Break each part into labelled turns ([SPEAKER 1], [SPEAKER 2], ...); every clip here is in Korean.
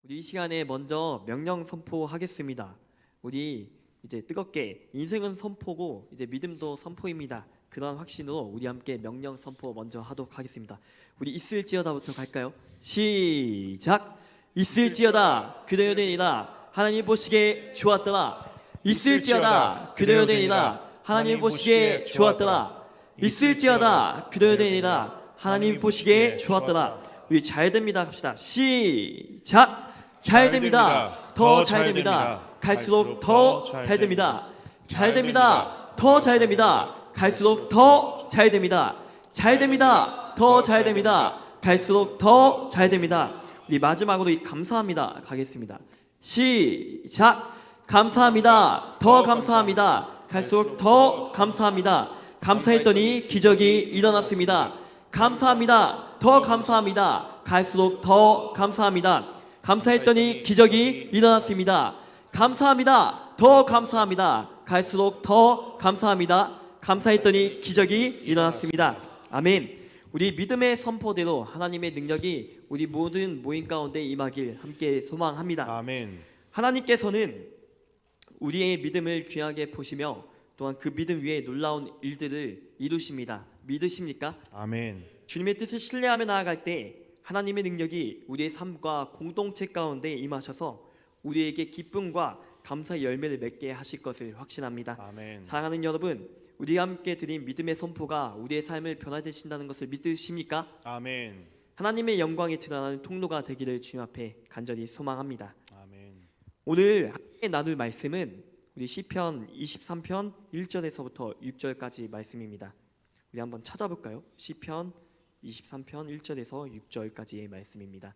[SPEAKER 1] 우리 이 시간에 먼저 명령 선포하겠습니다. 우리 이제 뜨겁게 인생은 선포고 이제 믿음도 선포입니다. 그런 확신으로 우리 함께 명령 선포 먼저 하도록 하겠습니다. 우리 있을지어다부터 갈까요? 시작. 있을지어다 그대여 되니라 하나님 보시기에 좋았더라. 있을지어다 그대여 되니라 하나님 보시기에 좋았더라. 있을지어다 그대여 되니라 하나님 보시기에 좋았더라. 우리 잘 됩니다 합시다. 시작. 잘 됩니다. 더 잘 됩니다. 갈수록 더 잘 됩니다. 잘 됩니다. 더 잘 됩니다. 갈수록 더 잘 됩니다. 잘 됩니다. 더 잘 됩니다. 갈수록 더 잘 됩니다. 우리 마지막으로 이 감사합니다 가겠습니다. 시작. 감사합니다. 더 감사합니다. 갈수록 더 감사합니다. 감사했더니 기적이 일어났습니다. 감사합니다. 더 감사합니다. 갈수록 더 감사합니다. 감사했더니 기적이 일어났습니다. 감사합니다. 더 감사합니다. 갈수록 더 감사합니다. 감사했더니 기적이 일어났습니다. 아멘. 우리 믿음의 선포대로 하나님의 능력이 우리 모든 모임 가운데 임하길 함께 소망합니다.
[SPEAKER 2] 아멘.
[SPEAKER 1] 하나님께서는 우리의 믿음을 귀하게 보시며 또한 그 믿음 위에 놀라운 일들을 이루십니다. 믿으십니까?
[SPEAKER 2] 아멘.
[SPEAKER 1] 주님의 뜻을 신뢰하며 나아갈 때 하나님의 능력이 우리의 삶과 공동체 가운데 임하셔서 우리에게 기쁨과 감사의 열매를 맺게 하실 것을 확신합니다.
[SPEAKER 2] 아멘.
[SPEAKER 1] 사랑하는 여러분, 우리가 함께 드린 믿음의 선포가 우리의 삶을 변화되신다는 것을 믿으십니까?
[SPEAKER 2] 아멘.
[SPEAKER 1] 하나님의 영광이 드러나는 통로가 되기를 주님 앞에 간절히 소망합니다.
[SPEAKER 2] 아멘.
[SPEAKER 1] 오늘 함께 나눌 말씀은 우리 시편 23편 1절에서부터 6절까지 말씀입니다. 우리 한번 찾아볼까요? 시편 23편 1절에서 6절까지의 말씀입니다.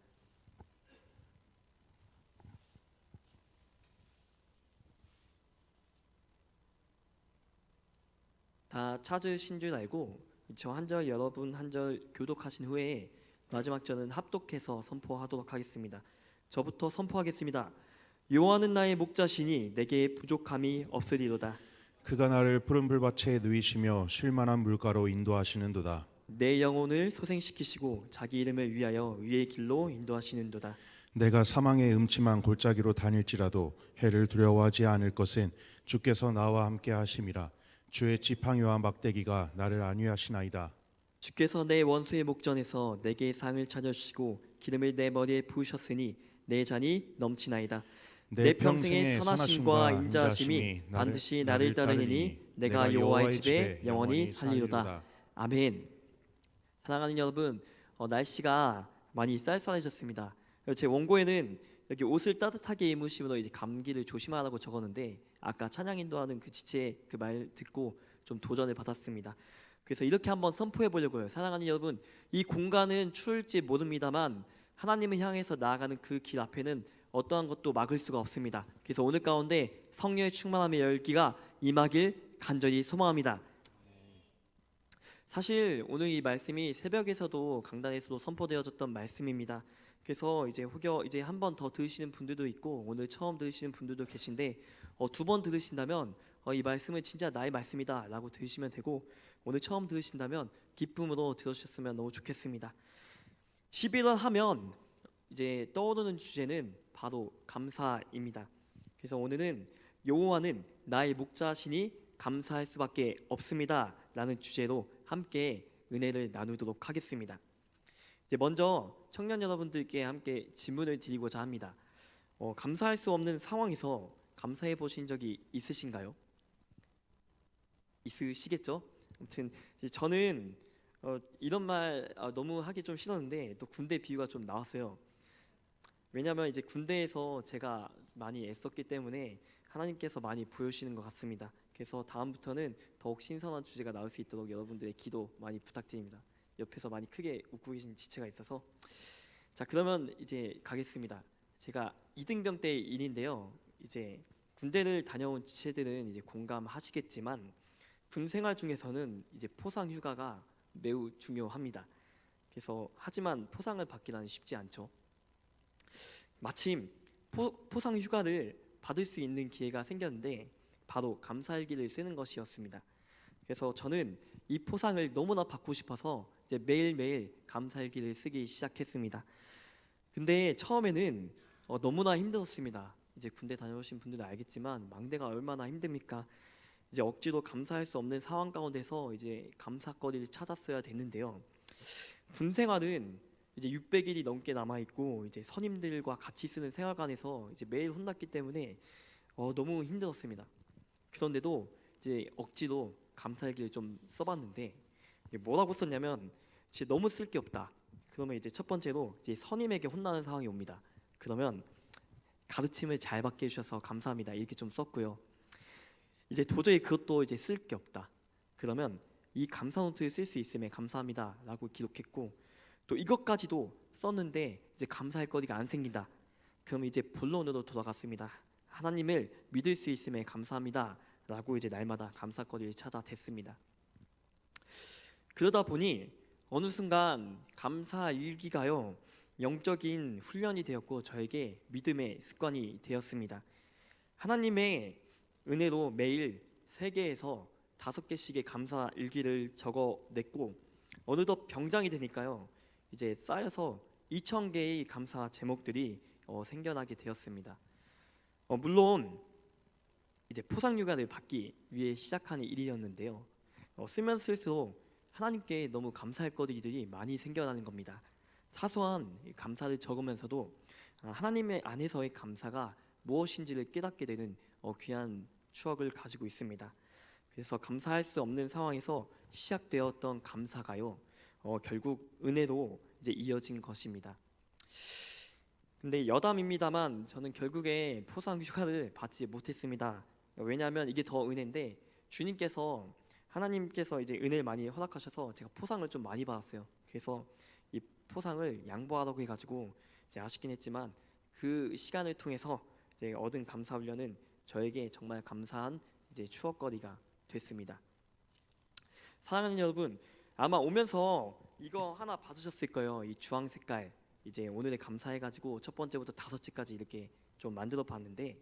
[SPEAKER 1] 다 찾으신 줄 알고 저 한 절 여러분 한 절 교독하신 후에 마지막 절은 합독해서 선포하도록 하겠습니다. 저부터 선포하겠습니다. 여호와는 나의 목자시니 내게 부족함이 없으리로다.
[SPEAKER 2] 그가 나를 푸른 불밭에 누이시며 쉴만한 물가로 인도하시는도다.
[SPEAKER 1] 내 영혼을 소생시키시고 자기 이름을 위하여 의의 길로 인도하시는도다.
[SPEAKER 2] 내가 사망의 음침한 골짜기로 다닐지라도 해를 두려워하지 않을 것은 주께서 나와 함께 하심이라. 주의 지팡이와 막대기가 나를 안위하시나이다.
[SPEAKER 1] 주께서 내 원수의 목전에서 내게 상을 차려주시고 기름을 내 머리에 부으셨으니 내 잔이 넘치나이다. 내 평생의 선하심과 인자하심이 반드시 나를 따르니 내가 여호와의 집에 영원히 살리로다. 아멘. 사랑하는 여러분, 날씨가 많이 쌀쌀해졌습니다. 제 원고에는 여기 옷을 따뜻하게 입으심으로 이제 감기를 조심하라고 적었는데 아까 찬양 인도하는 그 지체 그 말 듣고 좀 도전을 받았습니다. 그래서 이렇게 한번 선포해 보려고요. 사랑하는 여러분, 이 공간은 추울지 모릅니다만 하나님을 향해서 나아가는 그 길 앞에는 어떠한 것도 막을 수가 없습니다. 그래서 오늘 가운데 성령의 충만함의 열기가 임하길 간절히 소망합니다. 사실 오늘 이 말씀이 새벽에서도 강단에서도 선포되어졌던 말씀입니다. 그래서 이제 혹여 이제 한 번 더 들으시는 분들도 있고 오늘 처음 들으시는 분들도 계신데 두 번 들으신다면 이 말씀은 진짜 나의 말씀이다 라고 들으시면 되고 오늘 처음 들으신다면 기쁨으로 들어주셨으면 너무 좋겠습니다. 11월 하면 이제 떠오르는 주제는 바로 감사입니다. 그래서 오늘은 여호와는 나의 목자시니 감사할 수밖에 없습니다 라는 주제로 함께 은혜를 나누도록 하겠습니다. 이제 먼저 청년 여러분들께 함께 질문을 드리고자 합니다. 감사할 수 없는 상황에서 감사해 보신 적이 있으신가요? 있으시겠죠? 아무튼 저는 이런 말 너무 하기 좀 싫었는데 또 군대 비유가 좀 나왔어요. 왜냐하면 이제 군대에서 제가 많이 애썼기 때문에 하나님께서 많이 보여주시는 것 같습니다. 그래서 다음부터는 더욱 신선한 주제가 나올 수 있도록 여러분들의 기도 많이 부탁드립니다. 옆에서 많이 크게 웃고 계신 지체가 있어서 자 그러면 이제 가겠습니다. 제가 이등병 때 일인데요. 이제 군대를 다녀온 지체들은 이제 공감하시겠지만 군 생활 중에서는 이제 포상 휴가가 매우 중요합니다. 그래서 하지만 포상을 받기란 쉽지 않죠. 마침 포상 휴가를 받을 수 있는 기회가 생겼는데 바로 감사일기를 쓰는 것이었습니다. 그래서 저는 이 포상을 너무나 받고 싶어서 이제 매일매일 감사일기를 쓰기 시작했습니다. 근데 처음에는 너무나 힘들었습니다. 이제 군대 다녀오신 분들도 알겠지만 망대가 얼마나 힘듭니까? 이제 억지로 감사할 수 없는 상황 가운데서 이제 감사거리를 찾았어야 됐는데요. 군 생활은 이제 600일이 넘게 남아 있고 이제 선임들과 같이 쓰는 생활관에서 이제 매일 혼났기 때문에 너무 힘들었습니다. 그런데도 이제 억지로 감사일기를 좀 써봤는데 이게 뭐라고 썼냐면 이제 너무 쓸 게 없다. 그러면 이제 첫 번째로 이제 선임에게 혼나는 상황이 옵니다. 그러면 가르침을 잘 받게 해주셔서 감사합니다. 이렇게 좀 썼고요. 이제 도저히 그것도 이제 쓸 게 없다. 그러면 이 감사 노트를 쓸 수 있음에 감사합니다라고 기록했고 또 이것까지도 썼는데 이제 감사할 거리가 안 생긴다. 그럼 이제 본론으로 돌아갔습니다. 하나님을 믿을 수 있음에 감사합니다라고 이제 날마다 감사거리를 찾아댔습니다. 그러다 보니 어느 순간 감사 일기가요 영적인 훈련이 되었고 저에게 믿음의 습관이 되었습니다. 하나님의 은혜로 매일 3개에서 5개씩의 감사 일기를 적어냈고 어느덧 병장이 되니까요 이제 쌓여서 2,000개의 감사 제목들이 생겨나게 되었습니다. 물론 이제 포상휴가를 받기 위해 시작한 일이었는데요. 쓰면 쓸수록 하나님께 너무 감사할 거리들이 많이 생겨나는 겁니다. 사소한 감사를 적으면서도 하나님의 안에서의 감사가 무엇인지를 깨닫게 되는 귀한 추억을 가지고 있습니다. 그래서 감사할 수 없는 상황에서 시작되었던 감사가요 결국 은혜로 이제 이어진 것입니다. 근데 여담입니다만 저는 결국에 포상휴가를 받지 못했습니다. 왜냐하면 이게 더 은혜인데 주님께서 하나님께서 이제 은혜를 많이 허락하셔서 제가 포상을 좀 많이 받았어요. 그래서 이 포상을 양보하라고 해가지고 이제 아쉽긴 했지만 그 시간을 통해서 이제 얻은 감사 훈련은 저에게 정말 감사한 이제 추억거리가 됐습니다. 사랑하는 여러분, 아마 오면서 이거 하나 받으셨을 거예요. 이 주황 색깔 이제 오늘의 감사해가지고 첫 번째부터 5째까지 이렇게 좀 만들어 봤는데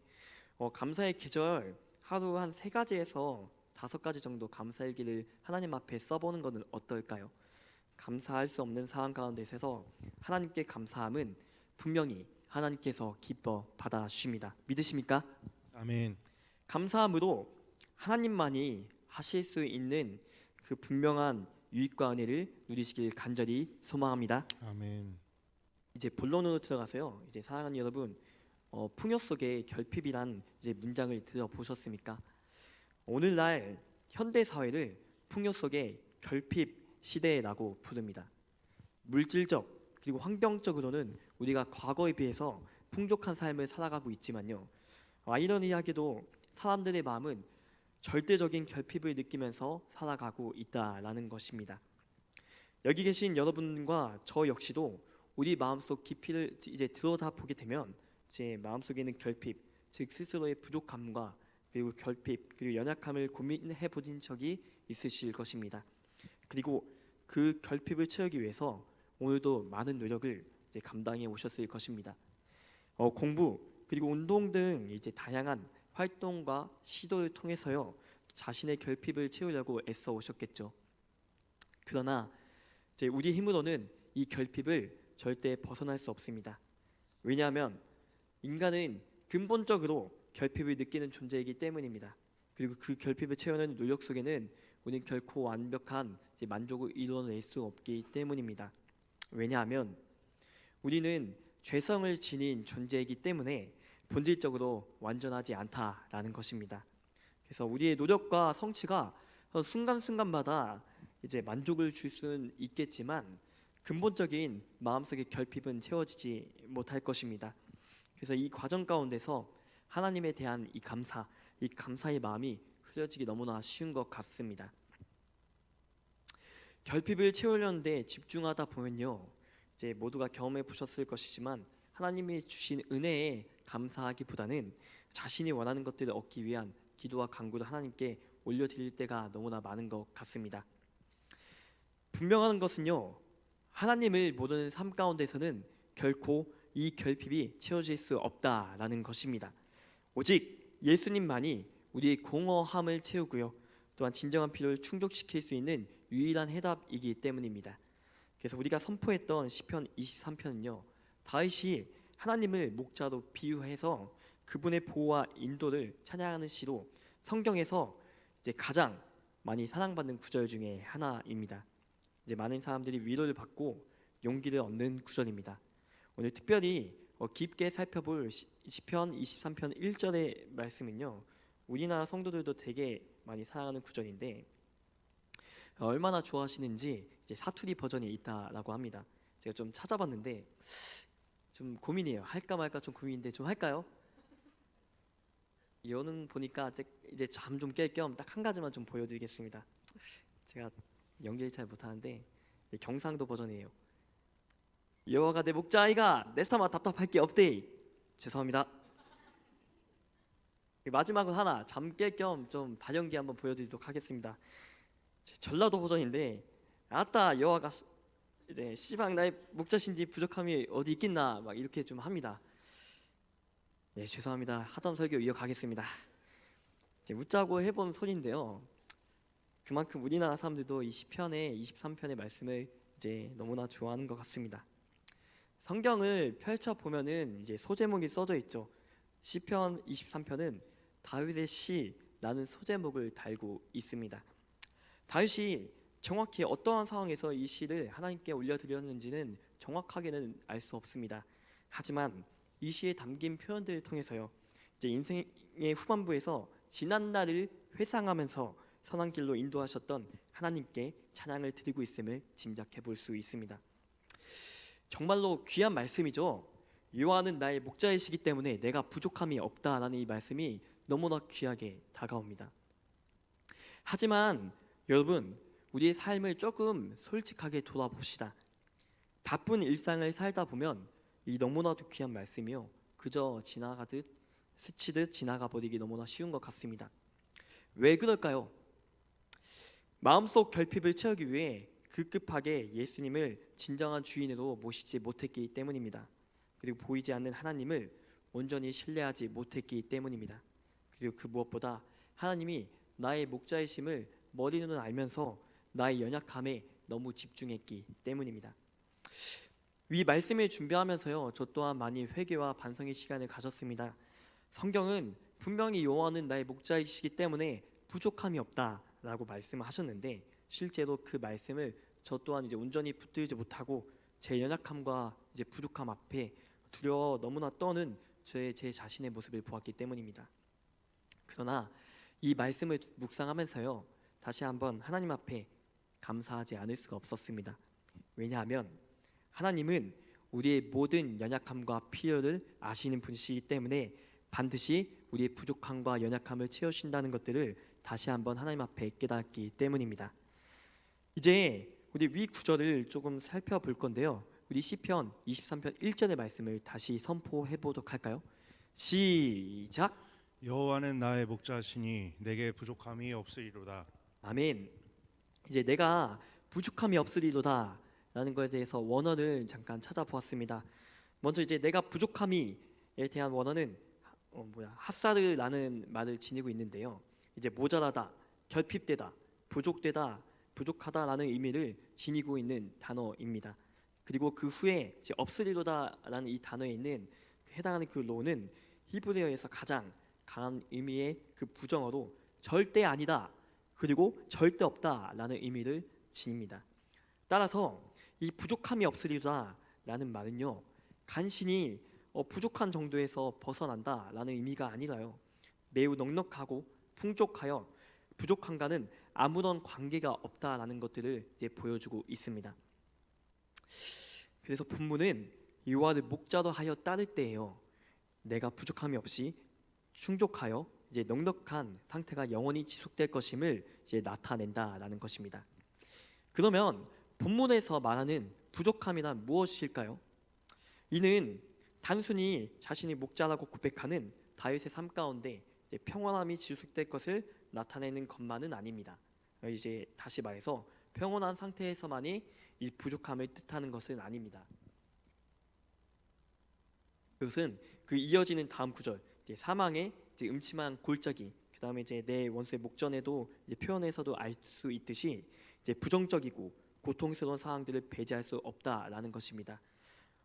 [SPEAKER 1] 감사의 계절 하루 한 3가지에서 5가지 정도 감사일기를 하나님 앞에 써보는 것은 어떨까요? 감사할 수 없는 상황 가운데서 하나님께 감사함은 분명히 하나님께서 기뻐 받아주십니다. 믿으십니까?
[SPEAKER 2] 아멘.
[SPEAKER 1] 감사함으로 하나님만이 하실 수 있는 그 분명한 유익과 은혜를 누리시길 간절히 소망합니다.
[SPEAKER 2] 아멘.
[SPEAKER 1] 이제 본론으로 들어가서요. 이제 사랑하는 여러분, 풍요 속의 결핍이란 이제 문장을 들어보셨습니까? 오늘날 현대 사회를 풍요 속의 결핍 시대라고 부릅니다. 물질적 그리고 환경적으로는 우리가 과거에 비해서 풍족한 삶을 살아가고 있지만요. 아이러니하게도 사람들의 마음은 절대적인 결핍을 느끼면서 살아가고 있다라는 것입니다. 여기 계신 여러분과 저 역시도 우리 마음속 깊이를 이제 들여다 보게 되면 제 마음속에 있는 결핍, 즉 스스로의 부족함과 그리고 결핍 그리고 연약함을 고민해 보신 적이 있으실 것입니다. 그리고 그 결핍을 채우기 위해서 오늘도 많은 노력을 이제 감당해 오셨을 것입니다. 공부 그리고 운동 등 이제 다양한 활동과 시도를 통해서요 자신의 결핍을 채우려고 애써 오셨겠죠. 그러나 이제 우리 힘으로는 이 결핍을 절대 벗어날 수 없습니다. 왜냐하면 인간은 근본적으로 결핍을 느끼는 존재이기 때문입니다. 그리고 그 결핍을 채우는 노력 속에는 우리는 결코 완벽한 이제 만족을 이뤄낼 수 없기 때문입니다. 왜냐하면 우리는 죄성을 지닌 존재이기 때문에 본질적으로 완전하지 않다라는 것입니다. 그래서 우리의 노력과 성취가 순간순간마다 이제 만족을 줄 수는 있겠지만 근본적인 마음속의 결핍은 채워지지 못할 것입니다. 그래서 이 과정 가운데서 하나님에 대한 이 감사의 마음이 흐려지기 너무나 쉬운 것 같습니다. 결핍을 채우려는데 집중하다 보면요, 이제 모두가 경험해 보셨을 것이지만 하나님이 주신 은혜에 감사하기보다는 자신이 원하는 것들을 얻기 위한 기도와 간구를 하나님께 올려드릴 때가 너무나 많은 것 같습니다. 분명한 것은요, 하나님을 모르는 삶 가운데서는 결코 이 결핍이 채워질 수 없다라는 것입니다. 오직 예수님만이 우리의 공허함을 채우고요, 또한 진정한 필요를 충족시킬 수 있는 유일한 해답이기 때문입니다. 그래서 우리가 선포했던 시편 23편은요, 다윗이 하나님을 목자로 비유해서 그분의 보호와 인도를 찬양하는 시로 성경에서 이제 가장 많이 사랑받는 구절 중에 하나입니다. 이제 많은 사람들이 위로를 받고 용기를 얻는 구절입니다. 오늘 특별히 깊게 살펴볼 시편 23편 1절의 말씀은요, 우리나라 성도들도 되게 많이 사랑하는 구절인데 얼마나 좋아하시는지 이제 사투리 버전이 있다라고 합니다. 제가 좀 찾아봤는데 좀 고민이에요. 할까 말까 좀 고민인데 좀 할까요? 여는 보니까 이제 잠 좀 깰 겸 딱 한 가지만 좀 보여드리겠습니다. 제가 연기를 잘 못하는데 경상도 버전이에요. 여호와가 내 목자이가 내 삼아 답답할 게 없대. 죄송합니다. 마지막으로 하나 잠 깰 겸 좀 발연기 한번 보여드리도록 하겠습니다. 전라도 버전인데 아따 여호와가 이제 씨방 나의 목자신지 부족함이 어디 있겠나 막 이렇게 좀 합니다. 네, 죄송합니다. 하던 설교 이어가겠습니다. 이제 웃자고 해본 소리인데요. 그만큼 우리나라 사람들도 이 시편의 23편의 말씀을 이제 너무나 좋아하는 것 같습니다. 성경을 펼쳐 보면은 이제 소제목이 써져 있죠. 시편 23편은 다윗의 시라는 소제목을 달고 있습니다. 다윗이 정확히 어떠한 상황에서 이 시를 하나님께 올려드렸는지는 정확하게는 알 수 없습니다. 하지만 이 시에 담긴 표현들을 통해서요, 이제 인생의 후반부에서 지난 날을 회상하면서 선한 길로 인도하셨던 하나님께 찬양을 드리고 있음을 짐작해 볼 수 있습니다. 정말로 귀한 말씀이죠. 여호와는 나의 목자이시기 때문에 내가 부족함이 없다라는 이 말씀이 너무나 귀하게 다가옵니다. 하지만 여러분, 우리의 삶을 조금 솔직하게 돌아봅시다. 바쁜 일상을 살다 보면 이 너무나도 귀한 말씀이요, 그저 지나가듯 스치듯 지나가 버리기 너무나 쉬운 것 같습니다. 왜 그럴까요? 마음속 결핍을 채우기 위해 급급하게 예수님을 진정한 주인으로 모시지 못했기 때문입니다. 그리고 보이지 않는 하나님을 온전히 신뢰하지 못했기 때문입니다. 그리고 그 무엇보다 하나님이 나의 목자이심을 머리로는 알면서 나의 연약함에 너무 집중했기 때문입니다. 이 말씀을 준비하면서요, 저 또한 많이 회개와 반성의 시간을 가졌습니다. 성경은 분명히 여호와는 나의 목자이시기 때문에 부족함이 없다라고 말씀하셨는데 실제로 그 말씀을 저 또한 이제 온전히 붙들지 못하고 제 연약함과 이제 부족함 앞에 두려워 너무나 떠는 제 자신의 모습을 보았기 때문입니다. 그러나 이 말씀을 묵상하면서요, 다시 한번 하나님 앞에 감사하지 않을 수가 없었습니다. 왜냐하면 하나님은 우리의 모든 연약함과 필요를 아시는 분이시기 때문에 반드시 우리의 부족함과 연약함을 채우신다는 것들을 다시 한번 하나님 앞에 깨닫기 때문입니다. 이제 우리 위 구절을 조금 살펴볼 건데요, 우리 시편 23편 1절의 말씀을 다시 선포해 보도록 할까요? 시작.
[SPEAKER 2] 여호와는 나의 목자시니 내게 부족함이 없으리로다.
[SPEAKER 1] 아멘. 이제 내가 부족함이 없으리로다 라는 것에 대해서 원어를 잠깐 찾아보았습니다. 먼저 이제 내가 부족함이에 대한 원어는 핫사르라는 말을 지니고 있는데요, 이제 모자라다, 결핍되다, 부족되다, 부족하다라는 의미를 지니고 있는 단어입니다. 그리고 그 후에 이제 없으리로다라는 이 단어에 있는 해당하는 그 로는 히브리어에서 가장 강한 의미의 그 부정어로 절대 아니다, 그리고 절대 없다라는 의미를 지닙니다. 따라서 이 부족함이 없으리로다라는 말은요, 간신히 부족한 정도에서 벗어난다라는 의미가 아니라요, 매우 넉넉하고 풍족하여 부족함과는 아무런 관계가 없다라는 것들을 이제 보여주고 있습니다. 그래서 본문은 여호와를 목자로 하여 따를 때에요, 내가 부족함이 없이 충족하여 이제 넉넉한 상태가 영원히 지속될 것임을 이제 나타낸다라는 것입니다. 그러면 본문에서 말하는 부족함이란 무엇일까요? 이는 단순히 자신이 목자라고 고백하는 다윗의 삶 가운데 이제 평온함이 지속될 것을 나타내는 것만은 아닙니다. 이제 다시 말해서 평온한 상태에서만이 이 부족함을 뜻하는 것은 아닙니다. 그것은 그 이어지는 다음 구절, 이제 사망의 이제 음침한 골짜기, 그 다음에 이제 내 원수의 목전에도 이제 표현에서도 알 수 있듯이 이제 부정적이고 고통스러운 상황들을 배제할 수 없다라는 것입니다.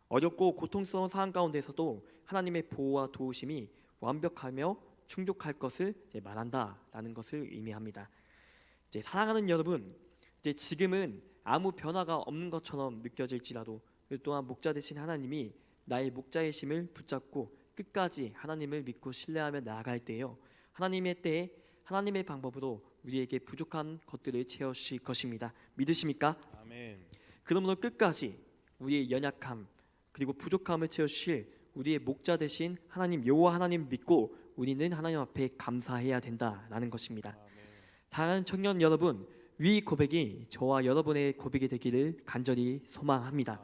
[SPEAKER 1] 어렵고 고통스러운 상황 가운데서도 하나님의 보호와 도우심이 완벽하며 충족할 것을 이제 말한다라는 것을 의미합니다. 이제 사랑하는 여러분, 이제 지금은 아무 변화가 없는 것처럼 느껴질지라도 또한 목자 되신 하나님이 나의 목자의 심을 붙잡고 끝까지 하나님을 믿고 신뢰하며 나아갈 때요, 하나님의 때에 하나님의 방법으로 우리에게 부족한 것들을 채워주실 것입니다. 믿으십니까?
[SPEAKER 2] 아멘.
[SPEAKER 1] 그러므로 끝까지 우리의 연약함 그리고 부족함을 채워주실 우리의 목자 되신 하나님 여호와 하나님 믿고 우리는 하나님 앞에 감사해야 된다라는 것입니다. 사랑하는 청년 여러분, 위 고백이 저와 여러분의 고백이 되기를 간절히 소망합니다.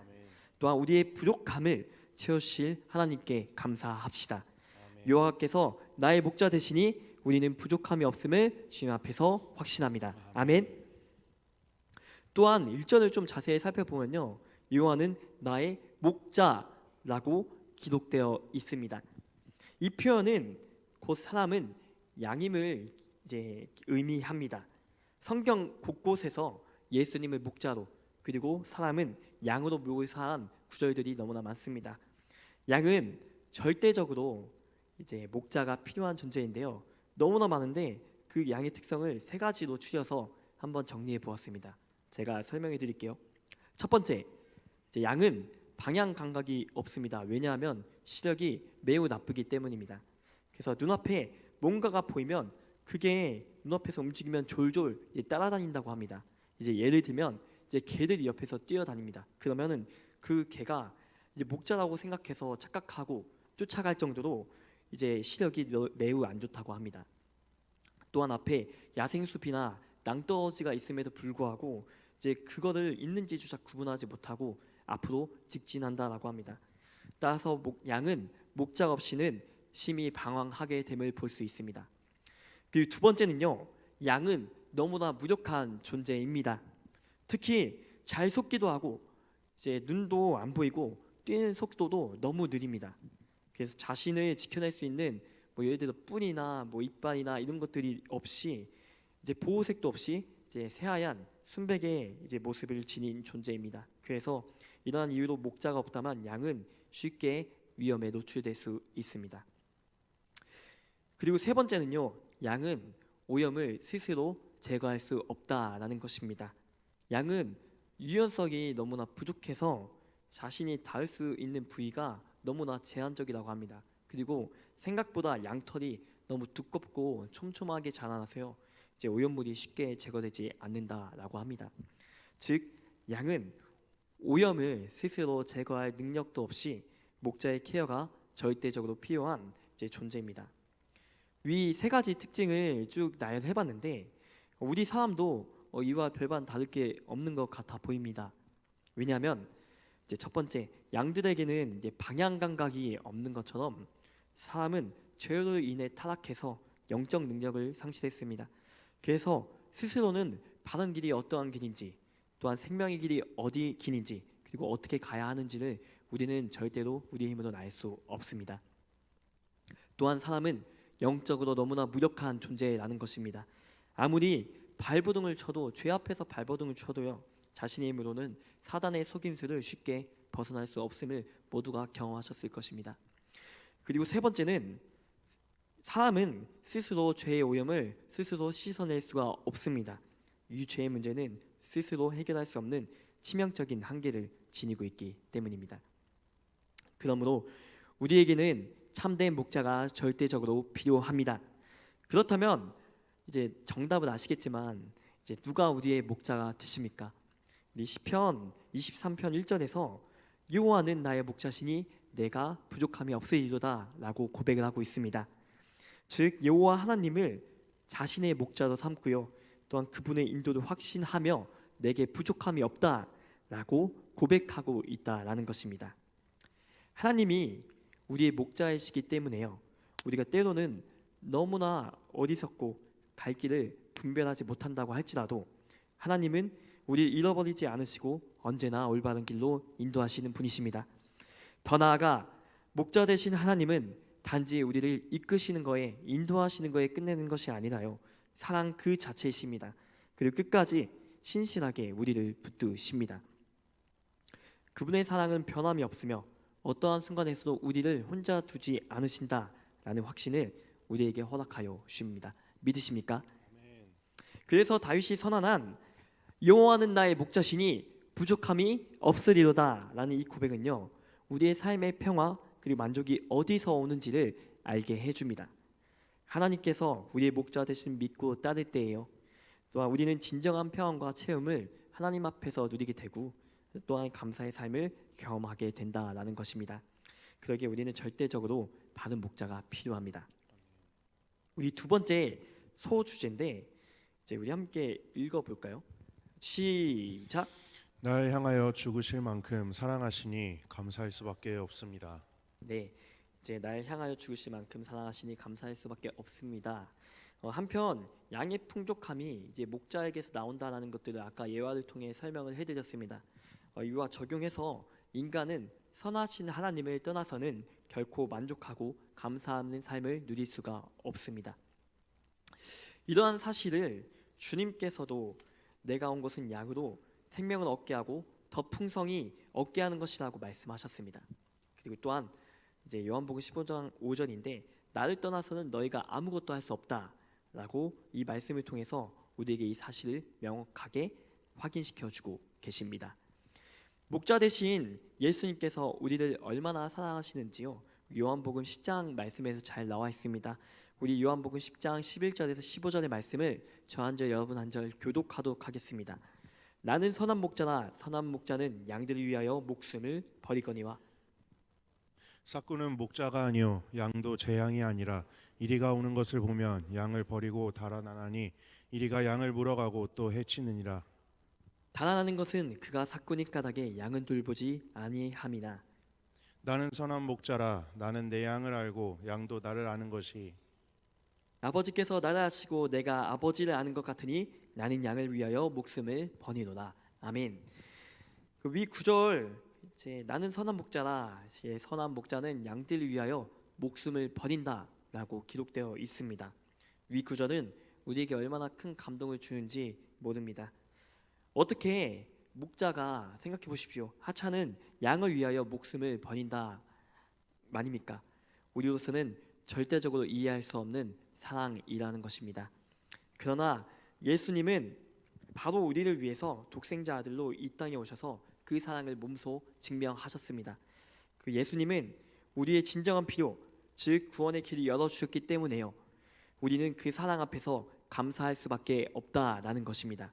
[SPEAKER 1] 또한 우리의 부족함을 채우실 하나님께 감사합시다. 여호와께서 나의 목자 되시니 우리는 부족함이 없음을 주님 앞에서 확신합니다. 아멘. 또한 1절을 좀 자세히 살펴보면요, 여호와는 나의 목자라고 기록되어 있습니다. 이 표현은 곧 사람은 양임을 이제 의미합니다. 성경 곳곳에서 예수님을 목자로 그리고 사람은 양으로 묘사한 구절들이 너무나 많습니다. 양은 절대적으로 이제 목자가 필요한 존재인데요, 너무나 많은데 그 양의 특성을 세 가지로 추려서 한번 정리해 보았습니다. 제가 설명해 드릴게요. 첫 번째, 이제 양은 방향 감각이 없습니다. 왜냐하면 시력이 매우 나쁘기 때문입니다. 그래서 눈앞에 뭔가가 보이면 그게 눈앞에서 움직이면 졸졸 이제 따라다닌다고 합니다. 이제 예를 들면 이제 개들이 옆에서 뛰어다닙니다. 그러면은 그 개가 이제 목자라고 생각해서 착각하고 쫓아갈 정도로 이제 시력이 매우 안 좋다고 합니다. 또한 앞에 야생숲이나 낭떠러지가 있음에도 불구하고 이제 그거를 있는지 조차 구분하지 못하고 앞으로 직진한다라고 합니다. 따라서 양은 목자 없이는 심히 방황하게 됨을 볼 수 있습니다. 그리고 두 번째는요, 양은 너무나 무력한 존재입니다. 특히 잘 속기도 하고 이제 눈도 안 보이고 뛰는 속도도 너무 느립니다. 그래서 자신을 지켜낼 수 있는 뭐 예를 들어 뿔이나 뭐 이빨이나 이런 것들이 없이 이제 보호색도 없이 이제 새하얀 순백의 이제 모습을 지닌 존재입니다. 그래서 이러한 이유로 목자가 없다면 양은 쉽게 위험에 노출될 수 있습니다. 그리고 세 번째는요, 양은 오염을 스스로 제거할 수 없다라는 것입니다. 양은 유연성이 너무나 부족해서 자신이 닿을 수 있는 부위가 너무나 제한적이라고 합니다. 그리고 생각보다 양털이 너무 두껍고 촘촘하게 자라나서요, 이제 오염물이 쉽게 제거되지 않는다라고 합니다. 즉, 양은 오염을 스스로 제거할 능력도 없이 목자의 케어가 절대적으로 필요한 이제 존재입니다. 위 세 가지 특징을 쭉 나열해봤는데 우리 사람도 이와 별반 다를 게 없는 것 같아 보입니다. 왜냐하면 이제 첫 번째, 양들에게는 이제 방향 감각이 없는 것처럼 사람은 죄로 인해 타락해서 영적 능력을 상실했습니다. 그래서 스스로는 바른 길이 어떠한 길인지, 또한 생명의 길이 어디 길인지, 그리고 어떻게 가야 하는지를 우리는 절대로 우리의 힘으로는 알 수 없습니다. 또한 사람은 영적으로 너무나 무력한 존재라는 것입니다. 아무리 발버둥을 쳐도, 죄 앞에서 발버둥을 쳐도요, 자신의 힘으로는 사단의 속임수를 쉽게 벗어날 수 없음을 모두가 경험하셨을 것입니다. 그리고 세 번째는 사람은 스스로 죄의 오염을 스스로 씻어낼 수가 없습니다. 이 죄의 문제는 스스로 해결할 수 없는 치명적인 한계를 지니고 있기 때문입니다. 그러므로 우리에게는 참된 목자가 절대적으로 필요합니다. 그렇다면 이제 정답은 아시겠지만 이제 누가 우리의 목자가 되십니까? 우리 시편 23편 1절에서 여호와는 나의 목자시니 내가 부족함이 없으리로다 라고 고백을 하고 있습니다. 즉, 여호와 하나님을 자신의 목자로 삼고요, 또한 그분의 인도를 확신하며 내게 부족함이 없다라고 고백하고 있다라는 것입니다. 하나님이 우리의 목자이시기 때문에요, 우리가 때로는 너무나 어리석고 갈 길을 분별하지 못한다고 할지라도 하나님은 우리를 잃어버리지 않으시고 언제나 올바른 길로 인도하시는 분이십니다. 더 나아가 목자 되신 하나님은 단지 우리를 이끄시는 거에, 인도하시는 거에 끝내는 것이 아니라요, 사랑 그 자체이십니다. 그리고 끝까지 신실하게 우리를 붙드십니다. 그분의 사랑은 변함이 없으며 어떠한 순간에서도 우리를 혼자 두지 않으신다라는 확신을 우리에게 허락하여 주십니다. 믿으십니까? 그래서 다윗이 선언한 여호와는 나의 목자시니 부족함이 없으리로다라는 이 고백은요, 우리의 삶의 평화 그리고 만족이 어디서 오는지를 알게 해줍니다. 하나님께서 우리의 목자 되신 믿고 따를 때에요, 또한 우리는 진정한 평안과 체험을 하나님 앞에서 누리게 되고 또한 감사의 삶을 경험하게 된다라는 것입니다. 그러기에 우리는 절대적으로 바른 목자가 필요합니다. 우리 두 번째 소주제인데 이제 우리 함께 읽어볼까요? 시작.
[SPEAKER 2] 날 향하여 죽으실 만큼 사랑하시니 감사할 수밖에 없습니다.
[SPEAKER 1] 네, 이제 날 향하여 죽으실 만큼 사랑하시니 감사할 수밖에 없습니다. 한편 양의 풍족함이 이제 목자에게서 나온다라는 것들을 아까 예화를 통해 설명을 해드렸습니다. 이와 적용해서 인간은 선하신 하나님을 떠나서는 결코 만족하고 감사하는 삶을 누릴 수가 없습니다. 이러한 사실을 주님께서도 내가 온 것은 양으로 생명을 얻게 하고 더 풍성히 얻게 하는 것이라고 말씀하셨습니다. 그리고 또한 이제 요한복음 15장 5절인데 나를 떠나서는 너희가 아무것도 할 수 없다라고 이 말씀을 통해서 우리에게 이 사실을 명확하게 확인시켜주고 계십니다. 목자 대신 예수님께서 우리를 얼마나 사랑하시는지요, 요한복음 10장 말씀에서 잘 나와 있습니다. 우리 요한복음 10장 11절에서 15절의 말씀을 저 한 절 여러분 한 절 교독하도록 하겠습니다. 나는 선한 목자라 선한 목자는 양들을 위하여 목숨을 버리거니와.
[SPEAKER 2] 삭구는 목자가 아니요 양도 제 양이 아니라 이리가 오는 것을 보면 양을 버리고 달아나나니 이리가 양을 물어가고 또 해치느니라.
[SPEAKER 1] 달아나는 것은 그가 삭구니 까닭에 양은 돌보지 아니함이나.
[SPEAKER 2] 나는 선한 목자라 나는 내 양을 알고 양도 나를 아는 것이.
[SPEAKER 1] 아버지께서 나를 아시고 내가 아버지를 아는 것 같으니 나는 양을 위하여 목숨을 버리노라. 아멘. 그 위 구절 이제 나는 선한 목자라, 선한 목자는 양들을 위하여 목숨을 버린다라고 기록되어 있습니다. 위 구절은 우리에게 얼마나 큰 감동을 주는지 모릅니다. 어떻게 목자가, 생각해 보십시오. 하찮은 양을 위하여 목숨을 버린다 말입니까? 우리로서는 절대적으로 이해할 수 없는 사랑이라는 것입니다. 그러나 예수님은 바로 우리를 위해서 독생자 아들로 이 땅에 오셔서 그 사랑을 몸소 증명하셨습니다. 그 예수님은 우리의 진정한 필요, 즉 구원의 길을 열어주셨기 때문에요, 우리는 그 사랑 앞에서 감사할 수밖에 없다라는 것입니다.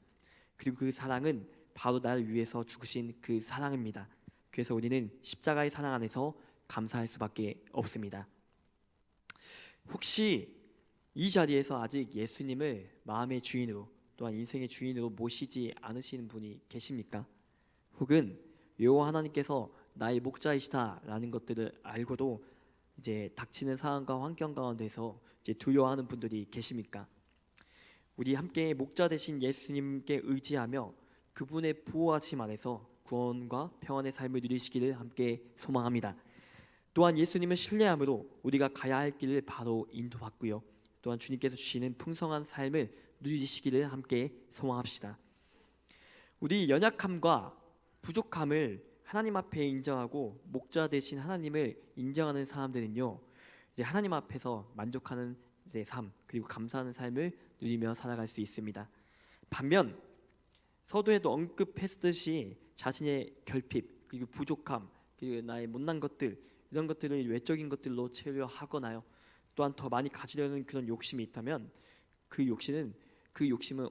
[SPEAKER 1] 그리고 그 사랑은 바로 나를 위해서 죽으신 그 사랑입니다. 그래서 우리는 십자가의 사랑 안에서 감사할 수밖에 없습니다. 혹시 이 자리에서 아직 예수님을 마음의 주인으로 또한 인생의 주인으로 모시지 않으시는 분이 계십니까? 혹은 여호와 하나님께서 나의 목자이시다라는 것들을 알고도 이제 닥치는 상황과 환경 가운데서 이제 두려워하는 분들이 계십니까? 우리 함께 목자 되신 예수님께 의지하며 그분의 보호하심 안에서 구원과 평안의 삶을 누리시기를 함께 소망합니다. 또한 예수님을 신뢰함으로 우리가 가야 할 길을 바로 인도받고요, 또한 주님께서 주시는 풍성한 삶을 누리시기를 함께 소망합시다. 우리 연약함과 부족함을 하나님 앞에 인정하고 목자 되신 하나님을 인정하는 사람들은요, 이제 하나님 앞에서 만족하는 이제 삶 그리고 감사하는 삶을 누리며 살아갈 수 있습니다. 반면 서두에도 언급했듯이 자신의 결핍 그리고 부족함 그리고 나의 못난 것들, 이런 것들을 외적인 것들로 채우려 하거나요, 또한 더 많이 가지려는 그런 욕심이 있다면 그 욕심은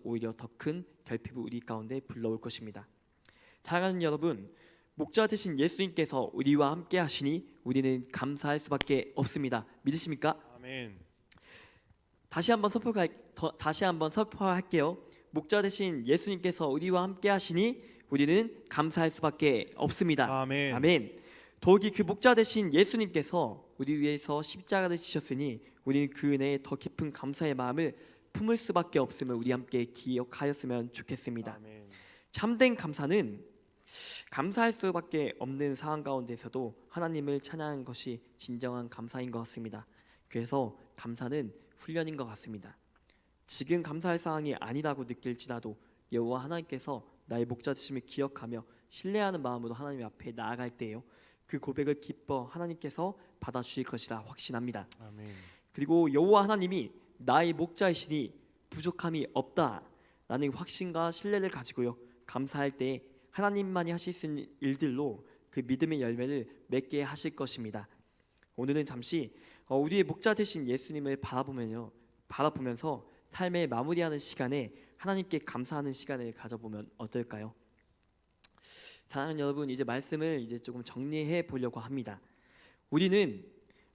[SPEAKER 1] 오히려 더 큰 결핍을 우리 가운데 불러올 것입니다. 사랑하는 여러분, 목자 되신 예수님께서 우리와 함께 하시니 우리는 감사할 수밖에 없습니다. 믿으십니까?
[SPEAKER 2] 아멘.
[SPEAKER 1] 다시 한번 선포할게요. 목자 되신 예수님께서 우리와 함께 하시니 우리는 감사할 수밖에 없습니다.
[SPEAKER 2] 아멘.
[SPEAKER 1] 아멘. 더욱이 그 목자 되신 예수님께서 우리 위해서 십자가를 지셨으니 우리는 그 은혜에 더 깊은 감사의 마음을 품을 수밖에 없음을 우리 함께 기억하였으면 좋겠습니다.
[SPEAKER 2] 아멘.
[SPEAKER 1] 참된 감사는 감사할 수밖에 없는 상황 가운데서도 하나님을 찬양하는 것이 진정한 감사인 것 같습니다. 그래서 감사는 훈련인 것 같습니다. 지금 감사할 상황이 아니라고 느낄지라도 여호와 하나님께서 나의 목자 되심을 기억하며 신뢰하는 마음으로 하나님 앞에 나아갈 때요, 그 고백을 기뻐 하나님께서 받아주실 것이라 확신합니다.
[SPEAKER 2] 아멘.
[SPEAKER 1] 그리고 여호와 하나님이 나의 목자이시니 부족함이 없다라는 확신과 신뢰를 가지고요, 감사할 때 하나님만이 하실 수 있는 일들로 그 믿음의 열매를 맺게 하실 것입니다. 오늘은 잠시 우리의 목자 되신 예수님을 바라보면서 삶의 마무리하는 시간에 하나님께 감사하는 시간을 가져보면 어떨까요? 사랑하는 여러분, 이제 말씀을 이제 조금 정리해 보려고 합니다. 우리는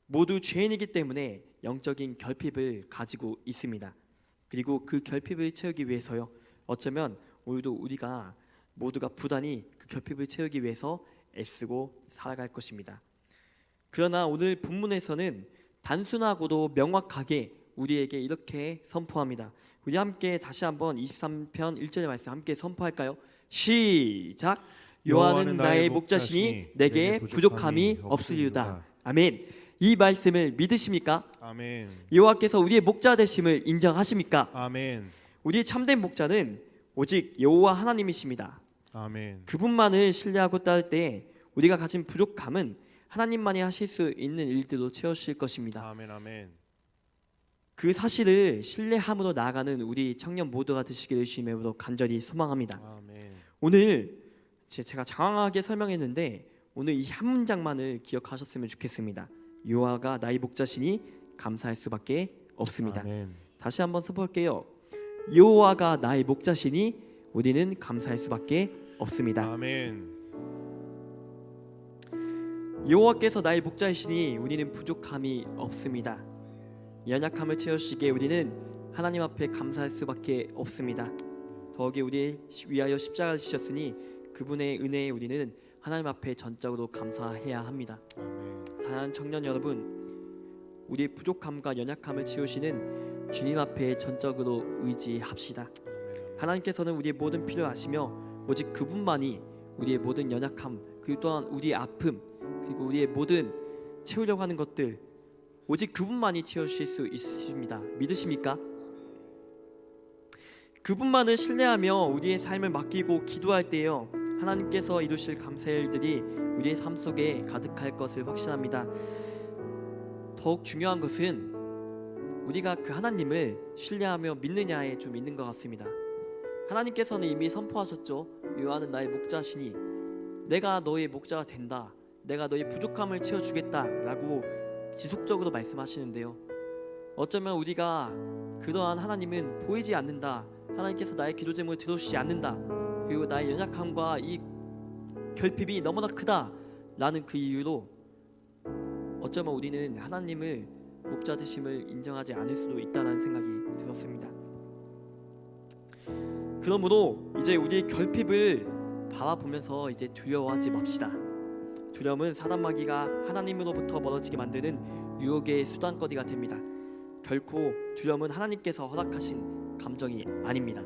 [SPEAKER 1] 모두 죄인이기 때문에 영적인 결핍을 가지고 있습니다. 그리고 그 결핍을 채우기 위해서요, 어쩌면 오늘도 우리가 모두가 부단히 그 결핍을 채우기 위해서 애쓰고 살아갈 것입니다. 그러나 오늘 본문에서는 단순하고도 명확하게 우리에게 이렇게 선포합니다. 우리 함께 다시 한번 23편 1절의 말씀 함께 선포할까요? 시작! 여호와는 나의 목자시니 내게 부족함이 없으리로다. 아멘. 이 말씀을 믿으십니까?
[SPEAKER 2] 아멘.
[SPEAKER 1] 여호와께서 우리의 목자 되심을 인정하십니까?
[SPEAKER 2] 아멘.
[SPEAKER 1] 우리의 참된 목자는 오직 여호와 하나님이십니다.
[SPEAKER 2] 아멘.
[SPEAKER 1] 그분만을 신뢰하고 따를 때 우리가 가진 부족함은 하나님만이 하실 수 있는 일들로 채워주실 것입니다.
[SPEAKER 2] 아멘. 아멘.
[SPEAKER 1] 그 사실을 신뢰함으로 나아가는 우리 청년 모두가 되시기를 주님의 이름으로 간절히 소망합니다.
[SPEAKER 2] 아멘.
[SPEAKER 1] 오늘 제가 장황하게 설명했는데 오늘 이 한 문장만을 기억하셨으면 좋겠습니다. 여호와가 나의 목자시니 감사할 수밖에 없습니다.
[SPEAKER 2] 아멘.
[SPEAKER 1] 다시 한번 써볼게요. 여호와가 나의 목자시니 우리는 감사할 수밖에 없습니다.
[SPEAKER 2] 아멘.
[SPEAKER 1] 여호와께서 나의 목자이시니 우리는 부족함이 없습니다. 연약함을 채우시기에 우리는 하나님 앞에 감사할 수밖에 없습니다. 더욱이 우리 위하여 십자가를 지셨으니 그분의 은혜에 우리는 하나님 앞에 전적으로 감사해야 합니다.
[SPEAKER 2] 아멘.
[SPEAKER 1] 사랑하는 청년 여러분, 우리의 부족함과 연약함을 채우시는 주님 앞에 전적으로 의지합시다. 하나님께서는 우리의 모든 필요를 아시며 오직 그분만이 우리의 모든 연약함, 그리고 또한 우리의 아픔, 그리고 우리의 모든 채우려고 하는 것들, 오직 그분만이 채우실 수 있습니다. 믿으십니까? 그분만을 신뢰하며 우리의 삶을 맡기고 기도할 때요, 하나님께서 이루실 감사의 일들이 우리의 삶 속에 가득할 것을 확신합니다. 더욱 중요한 것은 우리가 그 하나님을 신뢰하며 믿느냐에 좀 있는 것 같습니다. 하나님께서는 이미 선포하셨죠. 여호와는 나의 목자시니 내가 너의 목자가 된다, 내가 너의 부족함을 채워주겠다 라고 지속적으로 말씀하시는데요, 어쩌면 우리가 그러한 하나님은 보이지 않는다, 하나님께서 나의 기도 제목을 들어주시지 않는다, 그리고 나의 연약함과 이 결핍이 너무나 크다 라는 그 이유로 어쩌면 우리는 하나님을 목자 되심을 인정하지 않을 수도 있다는 생각이 들었습니다. 그러므로 이제 우리의 결핍을 바라보면서 이제 두려워하지 맙시다. 두려움은 사단 마귀가 하나님으로부터 멀어지게 만드는 유혹의 수단거리가 됩니다. 결코 두려움은 하나님께서 허락하신 감정이 아닙니다.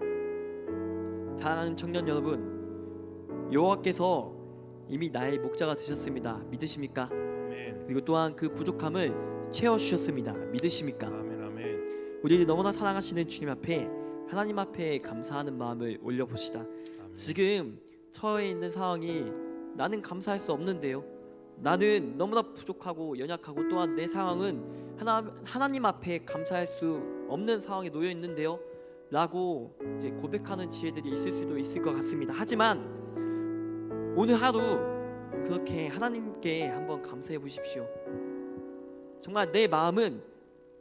[SPEAKER 1] 사랑하는 청년 여러분, 여호와께서 이미 나의 목자가 되셨습니다. 믿으십니까?
[SPEAKER 2] 아멘.
[SPEAKER 1] 그리고 또한 그 부족함을 채워주셨습니다. 믿으십니까?
[SPEAKER 2] 아멘. 아멘.
[SPEAKER 1] 우리를 너무나 사랑하시는 주님 앞에, 하나님 앞에 감사하는 마음을 올려봅시다.
[SPEAKER 2] 아멘.
[SPEAKER 1] 지금 처해 있는 상황이 나는 감사할 수 없는데요, 나는 너무나 부족하고 연약하고 또한 내 상황은 하나님 앞에 감사할 수 없는 상황에 놓여 있는데요 라고 이제 고백하는 지혜들이 있을 수도 있을 것 같습니다. 하지만 오늘 하루 그렇게 하나님께 한번 감사해 보십시오. 정말 내 마음은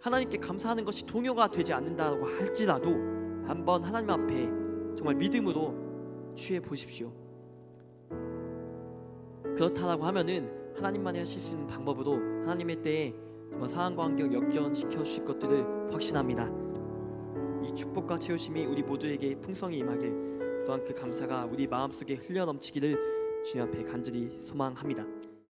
[SPEAKER 1] 하나님께 감사하는 것이 동요가 되지 않는다고 할지라도 한번 하나님 앞에 정말 믿음으로 취해 보십시오. 그렇다라고 하면은 하나님만이 하실 수 있는 방법으로 하나님의 때에 정말 상황과 환경 역전시켜 주실 것들을 확신합니다. 이 축복과 채우심이 우리 모두에게 풍성히 임하길, 또한 그 감사가 우리 마음속에 흘러넘치기를 주님 앞에 간절히 소망합니다.